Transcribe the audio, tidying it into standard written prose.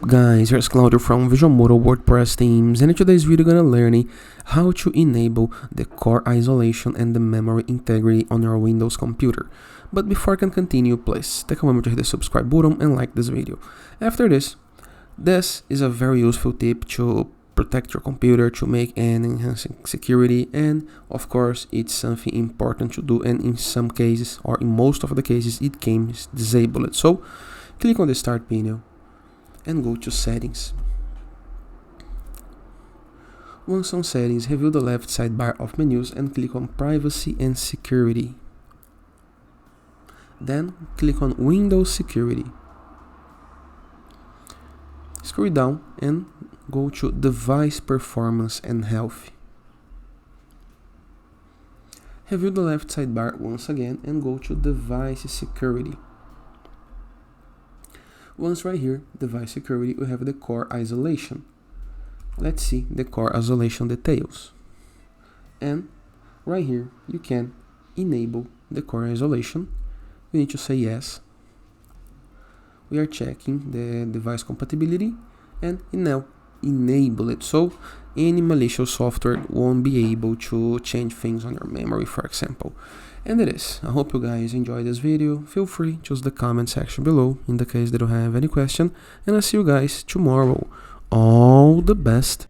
Guys, here's Claudio from Visualmodo WordPress themes, and in today's video we're gonna learn how to enable the core isolation and the memory integrity on your Windows computer. But before I can continue, please take a moment to hit the subscribe button and like this video. After this is a very useful tip to protect your computer, to make and enhancing security, and of course it's something important to do, and in some cases, or in most of the cases, it can disable it. So click on the start menu and go to settings. Once on settings, review the left sidebar of menus and click on privacy and security. Then click on Windows security. Scroll down and go to device performance and health. Review the left sidebar once again and go to device security. Once right here, device security, we have the core isolation. Let's see the core isolation details. And right here, you can enable the core isolation. We need to say yes. We are checking the device compatibility and now enable it. So any malicious software won't be able to change things on your memory, for example. And it is. I hope you guys enjoyed this video. Feel free to use the comment section below in the case that you have any question. And I'll see you guys tomorrow. All the best.